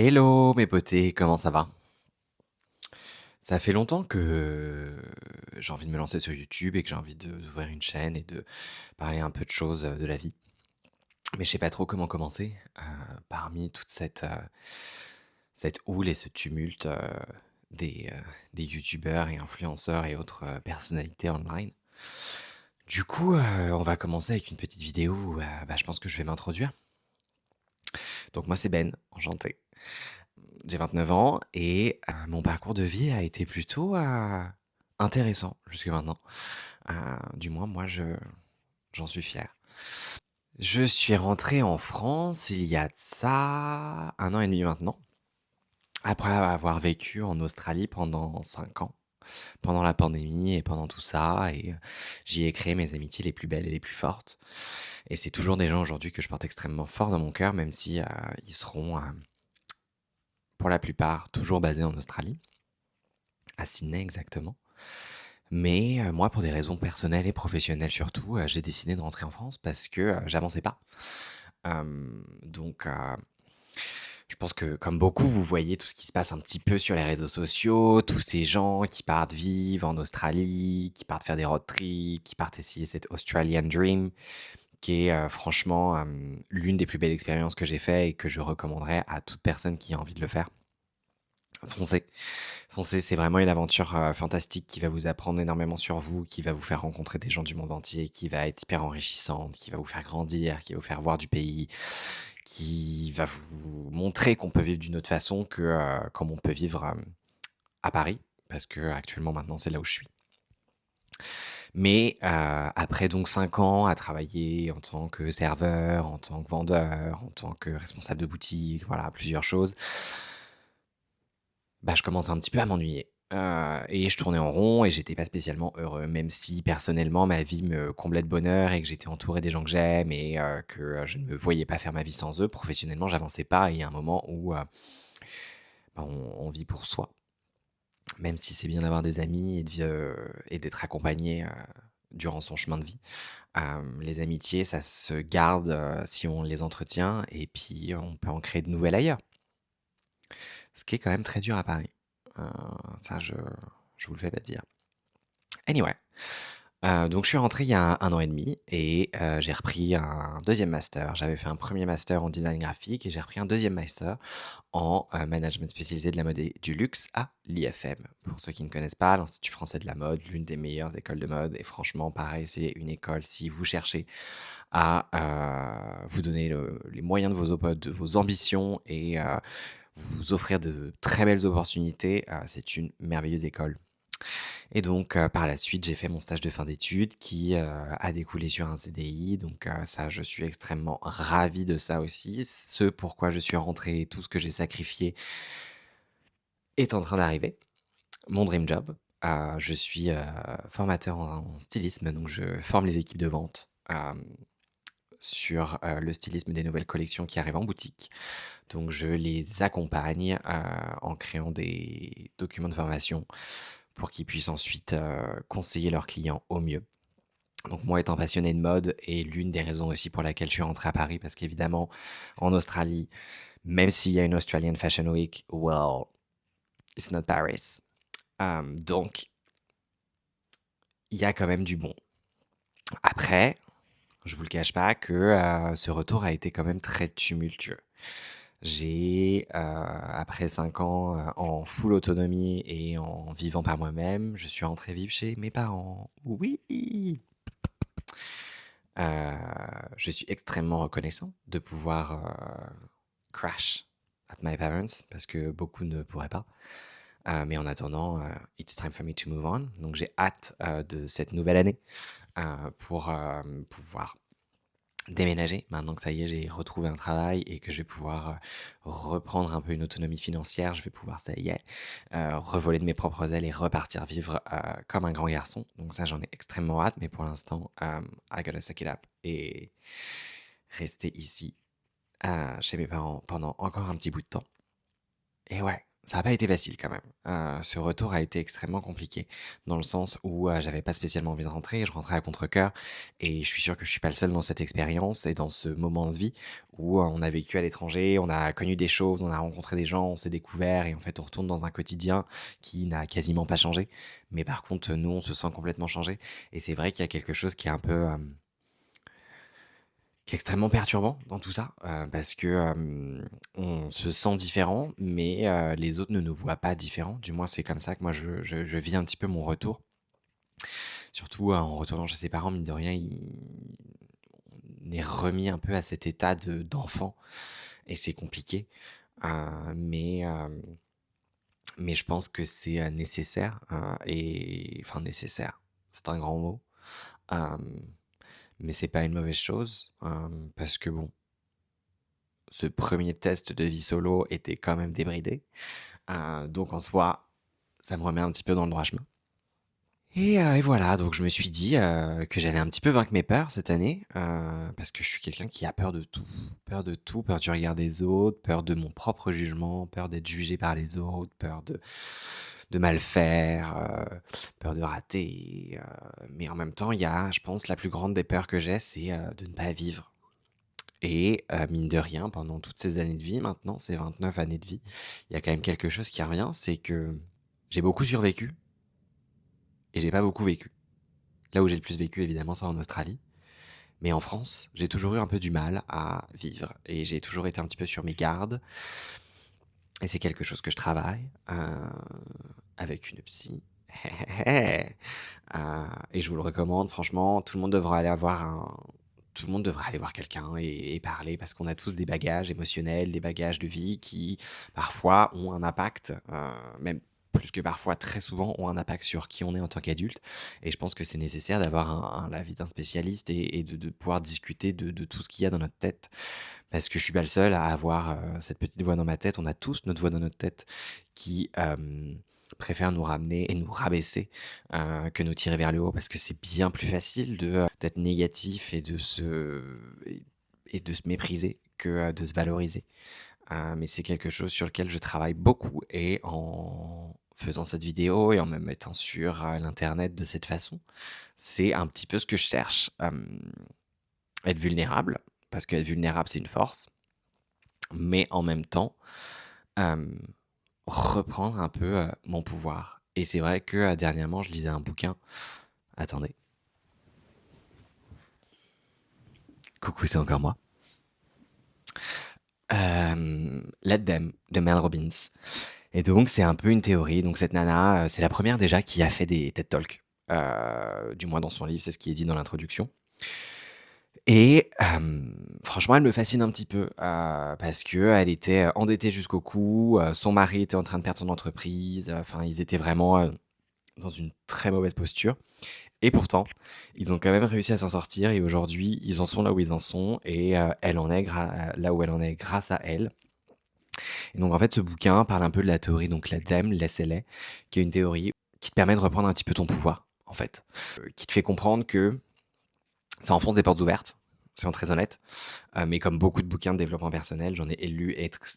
Hello mes potés, comment ça va? Ça fait longtemps que j'ai envie de me lancer sur YouTube et que j'ai envie d'ouvrir une chaîne et de parler un peu de choses de la vie. Mais je sais pas trop comment commencer. Parmi toute cette houle et ce tumulte des YouTubeurs et influenceurs et autres personnalités online. Du coup, on va commencer avec une petite vidéo où je pense que je vais m'introduire. Donc moi c'est Ben, enchanté. J'ai 29 ans et mon parcours de vie a été plutôt, intéressant jusque maintenant. Du moins moi j'en suis fier. Je suis rentré en France il y a de ça 1 an et demi maintenant, après avoir vécu en Australie pendant 5 ans, pendant la pandémie et pendant tout ça et j'y ai créé mes amitiés les plus belles et les plus fortes et c'est toujours des gens aujourd'hui que je porte extrêmement fort dans mon cœur même si, ils seront, pour la plupart toujours basés en Australie, à Sydney exactement. Mais moi, pour des raisons personnelles et professionnelles surtout, j'ai décidé de rentrer en France parce que, j'avançais pas. Donc je pense que comme beaucoup, vous voyez tout ce qui se passe un petit peu sur les réseaux sociaux, tous ces gens qui partent vivre en Australie, qui partent faire des road trips, qui partent essayer cette Australian dream qui est, franchement, l'une des plus belles expériences que j'ai fait et que je recommanderais à toute personne qui a envie de le faire. Foncez. Foncez, c'est vraiment une aventure fantastique qui va vous apprendre énormément sur vous, qui va vous faire rencontrer des gens du monde entier, qui va être hyper enrichissante, qui va vous faire grandir, qui va vous faire voir du pays, qui va vous montrer qu'on peut vivre d'une autre façon que comme on peut vivre à Paris, parce que actuellement maintenant c'est là où je suis. Mais après donc 5 ans à travailler en tant que serveur, en tant que vendeur, en tant que responsable de boutique, voilà, plusieurs choses, je commence un petit peu à m'ennuyer, et je tournais en rond et j'étais pas spécialement heureux. Même si personnellement ma vie me comblait de bonheur et que j'étais entouré des gens que j'aime et que, je ne me voyais pas faire ma vie sans eux, professionnellement j'avançais pas et il y a un moment où, on vit pour soi. Même si c'est bien d'avoir des amis et d'être accompagné, durant son chemin de vie. Les amitiés, ça se garde, si on les entretient et puis on peut en créer de nouvelles ailleurs. Ce qui est quand même très dur à Paris. Heu, Ça je vous le fais pas dire. Anyway, donc je suis rentré il y a 1 an et demi et j'ai repris un deuxième master. J'avais fait un premier master en design graphique et j'ai repris un deuxième master en, management spécialisé de la mode et du luxe à l'IFM. Pour ceux qui ne connaissent pas, l'Institut français de la mode, l'une des meilleures écoles de mode et franchement pareil, c'est une école si vous cherchez à, vous donner les moyens de vos ambitions et vous offrir de très belles opportunités, c'est une merveilleuse école. Et donc, par la suite, j'ai fait mon stage de fin d'études qui, a découlé sur un CDI. Donc, ça, je suis extrêmement ravi de ça aussi. Ce pourquoi je suis rentré et tout ce que j'ai sacrifié est en train d'arriver. Mon dream job. Je suis, formateur en stylisme, donc je forme les équipes de vente, sur, le stylisme des nouvelles collections qui arrivent en boutique. Donc je les accompagne, en créant des documents de formation pour qu'ils puissent ensuite, conseiller leurs clients au mieux. Donc moi étant passionné de mode et l'une des raisons aussi pour laquelle je suis rentré à Paris parce qu'évidemment en Australie, même s'il y a une Australian Fashion Week, well, it's not Paris. Donc il y a quand même du bon. Après, je vous le cache pas que, ce retour a été quand même très tumultueux. J'ai, après 5 ans, en full autonomie et en vivant par moi-même, je suis rentré vivre chez mes parents. Oui! Je suis extrêmement reconnaissant de pouvoir, crash at my parents parce que beaucoup ne pourraient pas. Mais en attendant, it's time for me to move on. Donc j'ai hâte, de cette nouvelle année, pour, pouvoir déménager. Maintenant que ça y est, j'ai retrouvé un travail et que je vais pouvoir, reprendre un peu une autonomie financière, je vais pouvoir, ça y est, revoler de mes propres ailes et repartir vivre, comme un grand garçon. Donc ça, j'en ai extrêmement hâte, mais pour l'instant, I gotta suck it up et rester ici, chez mes parents pendant encore un petit bout de temps. Et ouais, Ça a pas été facile quand même. Ce retour a été extrêmement compliqué dans le sens où, j'avais pas spécialement envie de rentrer, je rentrais à contre-cœur et je suis sûr que je suis pas le seul dans cette expérience et dans ce moment de vie où, on a vécu à l'étranger, on a connu des choses, on a rencontré des gens, on s'est découvert et en fait, on retourne dans un quotidien qui n'a quasiment pas changé. Mais par contre, nous, on se sent complètement changé et c'est vrai qu'il y a quelque chose qui est un peu, qui est extrêmement perturbant dans tout ça, parce que, on se sent différent, mais les autres ne nous voient pas différents. Du moins, c'est comme ça que moi je vis un petit peu mon retour. Surtout, en retournant chez ses parents, mine de rien, on est remis un peu à cet état d'enfant et c'est compliqué, mais mais je pense que c'est, nécessaire, et enfin nécessaire, c'est un grand mot, hem, mais c'est pas une mauvaise chose, parce que bon, ce premier test de vie solo était quand même débridé. Donc en soi, ça me remet un petit peu dans le droit chemin. Et voilà, donc je me suis dit, que j'allais un petit peu vaincre mes peurs cette année, parce que je suis quelqu'un qui a peur de tout. Peur de tout, peur du regard des autres, peur de mon propre jugement, peur d'être jugé par les autres, peur de mal faire, peur de rater, mais en même temps, il y a, je pense, la plus grande des peurs que j'ai, c'est, de ne pas vivre. Et mine de rien, pendant toutes ces années de vie maintenant, ces 29 années de vie, il y a quand même quelque chose qui revient, c'est que j'ai beaucoup survécu et j'ai pas beaucoup vécu. Là où j'ai le plus vécu, évidemment, c'est en Australie. Mais en France, j'ai toujours eu un peu du mal à vivre et j'ai toujours été un petit peu sur mes gardes et c'est quelque chose que je travaille, avec une psy. Et je vous le recommande, franchement, tout le monde devrait aller voir quelqu'un et parler parce qu'on a tous des bagages émotionnels, des bagages de vie qui, parfois, ont un impact, même plus que parfois, très souvent, ont un impact sur qui on est en tant qu'adulte. Et je pense que c'est nécessaire d'avoir l'avis d'un spécialiste et de pouvoir discuter de tout ce qu'il y a dans notre tête. Parce que je suis pas le seul à avoir cette petite voix dans ma tête. On a tous notre voix dans notre tête qui préfère nous ramener et nous rabaisser que nous tirer vers le haut. Parce que c'est bien plus facile d'être négatif et de se mépriser que de se valoriser. Mais c'est quelque chose sur lequel je travaille beaucoup et en faisant cette vidéo et en me mettant sur l'internet de cette façon, c'est un petit peu ce que je cherche. Être vulnérable, parce qu'être vulnérable, c'est une force, mais en même temps, hem, reprendre un peu, mon pouvoir et c'est vrai que, dernièrement, je lisais un bouquin. Attendez. Coucou, c'est encore moi. Let Them de Mel Robbins et donc c'est un peu une théorie. Donc cette nana, c'est la première déjà qui a fait des TED Talks, du moins dans son livre, c'est ce qui est dit dans l'introduction. Et franchement, elle me fascine un petit peu, parce qu'elle était, endettée jusqu'au cou, son mari était en train de perdre son entreprise, enfin ils étaient vraiment, dans une très mauvaise posture et pourtant, ils ont quand même réussi à s'en sortir et aujourd'hui, ils en sont là où ils en sont et elle en est là où elle en est grâce à elle. Et donc en fait, ce bouquin parle un peu de la théorie, donc la DEM, l'SLA, qui est une théorie qui te permet de reprendre un petit peu ton pouvoir, en fait, qui te fait comprendre que ça enfonce des portes ouvertes, soyons très honnêtes. Mais comme beaucoup de bouquins de développement personnel, j'en ai lu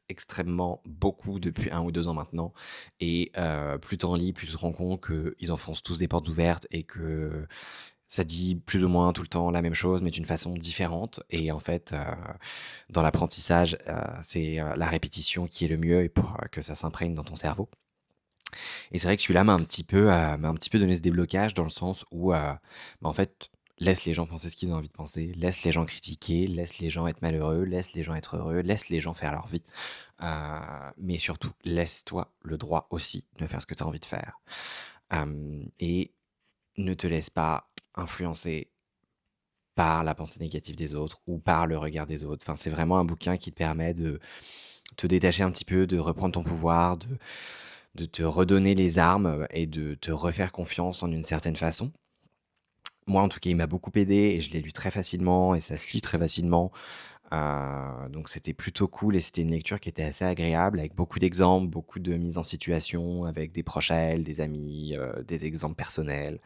extrêmement beaucoup depuis 1 ou 2 ans maintenant. Et plus t'en lis, plus tu te rends compte qu'ils enfoncent tous des portes ouvertes et que ça dit plus ou moins tout le temps la même chose, mais d'une façon différente. Et en fait, dans l'apprentissage, c'est la répétition qui est le mieux et pour que ça s'imprègne dans ton cerveau. Et c'est vrai que celui-là m'a un petit peu donné ce déblocage dans le sens où, en fait, laisse les gens penser ce qu'ils ont envie de penser, laisse les gens critiquer, laisse les gens être malheureux, laisse les gens être heureux, laisse les gens faire leur vie. Mais surtout, laisse-toi le droit aussi de faire ce que tu as envie de faire. Et ne te laisse pas influencer par la pensée négative des autres ou par le regard des autres. Enfin, c'est vraiment un bouquin qui te permet de te détacher un petit peu, de reprendre ton pouvoir, de te redonner les armes et de te refaire confiance en une certaine façon. Moi, en tout cas, il m'a beaucoup aidé et je l'ai lu très facilement et ça se lit très facilement. Donc c'était plutôt cool et c'était une lecture qui était assez agréable avec beaucoup d'exemples, beaucoup de mise en situation avec des proches à elle, des amis, des exemples personnels.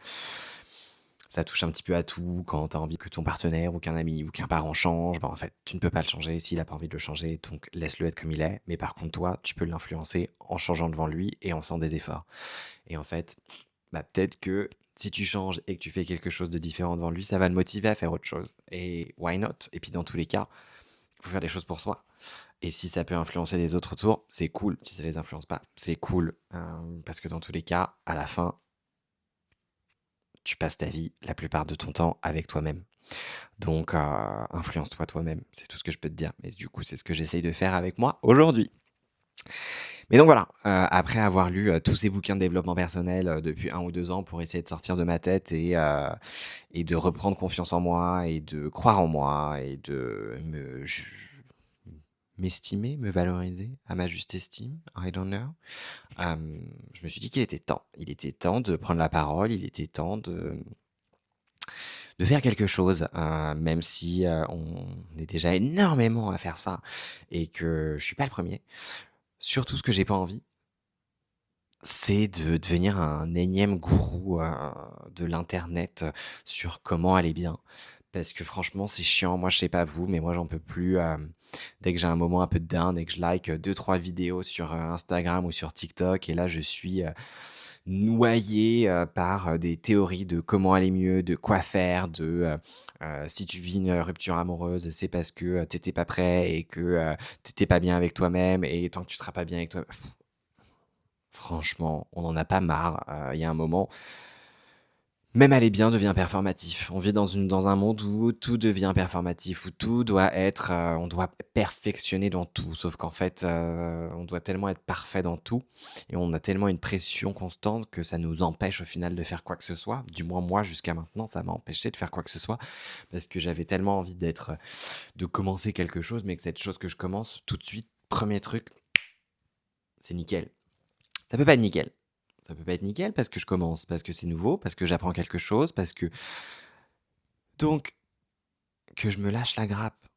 Ça touche un petit peu à tout. Quand tu as envie que ton partenaire ou qu'un ami ou qu'un parent change, bah, en fait, tu ne peux pas le changer s'il a pas envie de le changer, donc laisse-le être comme il est. Mais par contre, toi, tu peux l'influencer en changeant devant lui et en faisant des efforts. Et en fait, bah, peut-être que si tu changes et que tu fais quelque chose de différent devant lui, ça va le motiver à faire autre chose. Et why not? Et puis dans tous les cas, il faut faire des choses pour soi. Et si ça peut influencer les autres autour, c'est cool. Si ça les influence pas, c'est cool. Parce que dans tous les cas, à la fin, tu passes ta vie la plupart de ton temps avec toi-même. Donc, influence-toi toi-même. C'est tout ce que je peux te dire. Et du coup, c'est ce que j'essaye de faire avec moi aujourd'hui. Mais donc voilà, après avoir lu, tous ces bouquins de développement personnel, depuis 1 ou 2 ans pour essayer de sortir de ma tête et de reprendre confiance en moi et de croire en moi et de m'estimer, me valoriser à ma juste estime, I don't know. Je me suis dit qu'il était temps. Il était temps de prendre la parole, il était temps de faire quelque chose, même si, on est déjà énormément à faire ça et que je suis pas le premier. Surtout ce que j'ai pas envie, c'est de devenir un énième gourou, de l'internet, sur comment aller bien. Parce que franchement, c'est chiant. Moi, je sais pas vous, mais moi, j'en peux plus, dès que j'ai un moment un peu down et que je like, 2-3 vidéos sur, Instagram ou sur TikTok et là, je suis, noyé, par, des théories de comment aller mieux, de quoi faire, si tu vis une rupture amoureuse, c'est parce que, tu pas prêt et que, tu pas bien avec toi-même et tant que tu seras pas bien avec toi franchement, on en a pas marre. Il y a un moment, même aller bien devient performatif. On vit dans un monde où tout devient performatif, où tout doit être, on doit perfectionner dans tout. Sauf qu'en fait, on doit tellement être parfait dans tout et on a tellement une pression constante que ça nous empêche au final de faire quoi que ce soit. Du moins moi, jusqu'à maintenant, ça m'a empêché de faire quoi que ce soit parce que j'avais tellement envie de commencer quelque chose, mais que cette chose que je commence tout de suite, premier truc, c'est nickel. Ça peut pas être nickel. Ça peut pas être nickel parce que je commence, parce que c'est nouveau, parce que j'apprends quelque chose, parce que donc que je me lâche la grappe,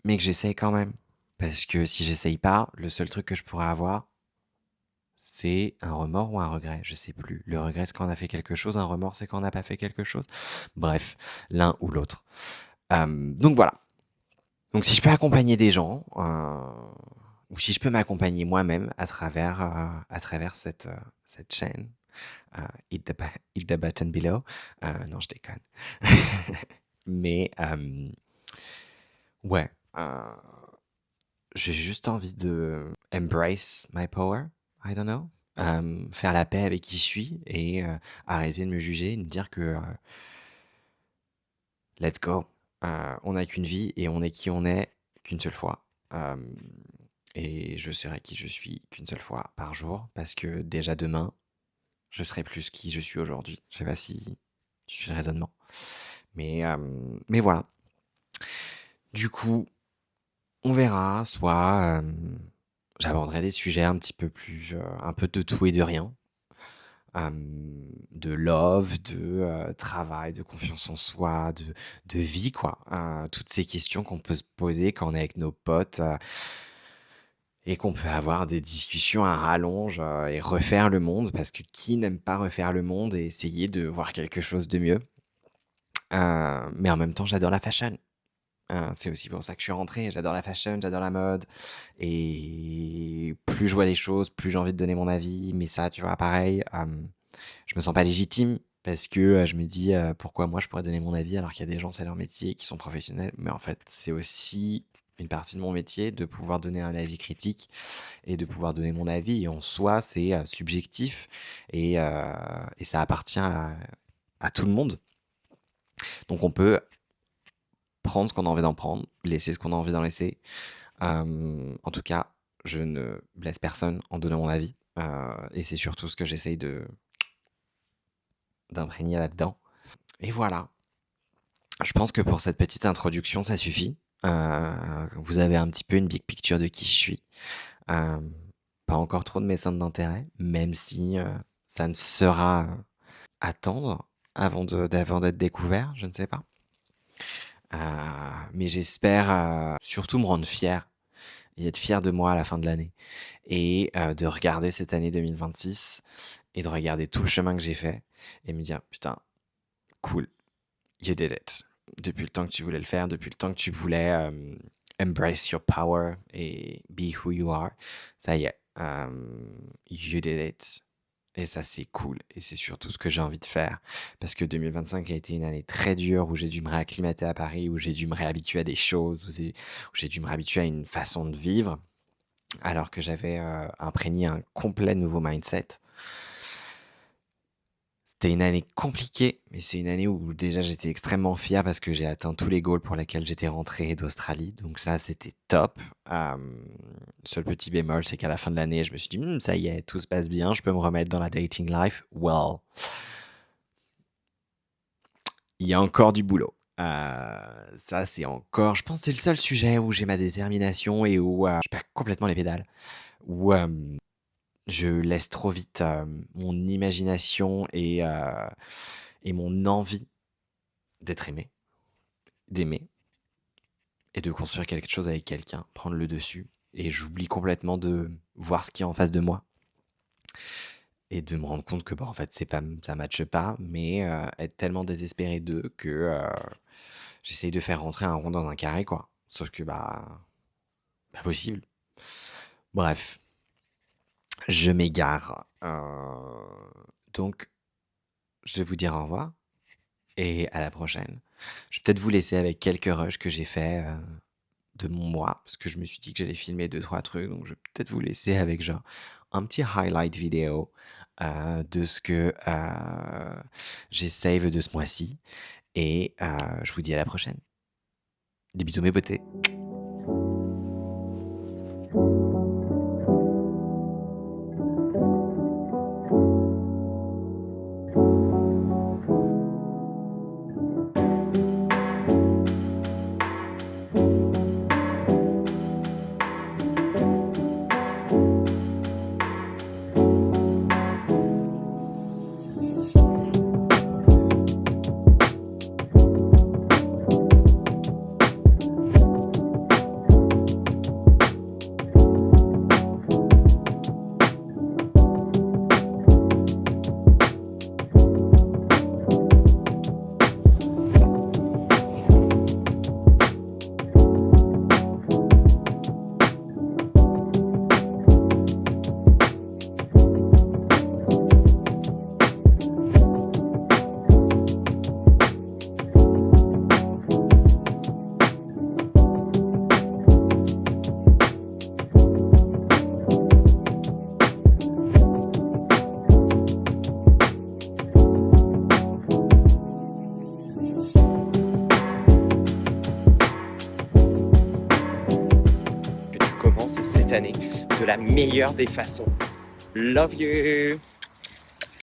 mais que j'essaye quand même. Parce que si j'essaye pas, le seul truc que je pourrais avoir, c'est un remords ou un regret, je sais plus. Le regret, c'est quand on a fait quelque chose, un remords, c'est quand on n'a pas fait quelque chose. Bref, l'un ou l'autre. Donc voilà. Donc si je peux accompagner des gens, ou si je peux m'accompagner moi-même à travers cette chaîne, hit the button below. Non, je déconne. Mais ouais, j'ai juste envie de embrace my power, I don't know. Faire la paix avec qui je suis et arrêter de me juger, de me dire que let's go. On n'a qu'une vie et on est qui on est qu'une seule fois. Et je serai qui je suis qu'une seule fois par jour parce que déjà demain, je serai plus qui je suis aujourd'hui. Je sais pas si tu suis le raisonnement. Mais voilà. Du coup, on verra. Soit j'aborderai des sujets un petit peu plus, un peu de tout et de rien. De love, de travail, de confiance en soi, de vie, quoi. Toutes ces questions qu'on peut se poser quand on est avec nos potes et qu'on peut avoir des discussions à rallonge et refaire le monde, parce que qui n'aime pas refaire le monde et essayer de voir quelque chose de mieux. Mais en même temps, j'adore la fashion. C'est aussi pour ça que je suis rentré. J'adore la fashion, j'adore la mode. Et plus je vois des choses, plus j'ai envie de donner mon avis. Mais ça, tu vois, pareil, je me sens pas légitime parce que je me dis pourquoi moi je pourrais donner mon avis alors qu'il y a des gens, c'est leur métier, qui sont professionnels. Mais en fait, c'est aussi une partie de mon métier de pouvoir donner un avis critique et de pouvoir donner mon avis. Et en soi, c'est subjectif et ça appartient à tout le monde. Donc on peut prendre ce qu'on a envie d'en prendre, laisser ce qu'on a envie d'en laisser. En tout cas, je ne blesse personne en donnant mon avis. Et c'est surtout ce que j'essaye d'imprégner là-dedans. Et voilà. Je pense que pour cette petite introduction, ça suffit. Vous avez un petit peu une big picture de qui je suis. Euh, Pas encore trop de mes centres d'intérêt, même si ça ne sera à attendre avant d'être découvert, je ne sais pas. Mais j'espère surtout me rendre fier et être fier de moi à la fin de l'année. Et de regarder cette année 2026 et de regarder tout le chemin que j'ai fait et me dire, putain, cool, you did it. Depuis le temps que tu voulais le faire, depuis le temps que tu voulais embrace your power et be who you are, ça y est, you did it. Et ça, c'est cool. Et c'est surtout ce que j'ai envie de faire. Parce que 2025 a été une année très dure où j'ai dû me réacclimater à Paris, où j'ai dû me réhabituer à des choses, où j'ai dû me réhabituer à une façon de vivre, alors que j'avais imprégné un complet nouveau mindset. C'était une année compliquée, mais c'est une année où déjà j'étais extrêmement fier parce que j'ai atteint tous les goals pour lesquels j'étais rentré d'Australie. Donc ça, c'était top. Seul petit bémol, c'est qu'à la fin de l'année, je me suis dit, ça y est, tout se passe bien, je peux me remettre dans la dating life. Well, il y a encore du boulot. Ça, c'est encore, je pense, que c'est le seul sujet où j'ai ma détermination et où je perds complètement les pédales. Où je laisse trop vite mon imagination et mon envie d'être aimé, d'aimer et de construire quelque chose avec quelqu'un, prendre le dessus. Et j'oublie complètement de voir ce qu'il y a en face de moi et de me rendre compte que en fait c'est pas, ça matche pas, mais être tellement désespéré d'eux que j'essaye de faire rentrer un rond dans un carré, quoi. Sauf que pas possible. Bref, je m'égare. Donc, je vais vous dire au revoir et à la prochaine. Je vais peut-être vous laisser avec quelques rushs que j'ai fait de mon mois, parce que je me suis dit que j'allais filmer 2-3 trucs, donc je vais peut-être vous laisser avec genre un petit highlight vidéo de ce que j'ai save de ce mois-ci. Et je vous dis à la prochaine. Des bisous mes beautés. Que tu commences cette année de la meilleure des façons. Love you!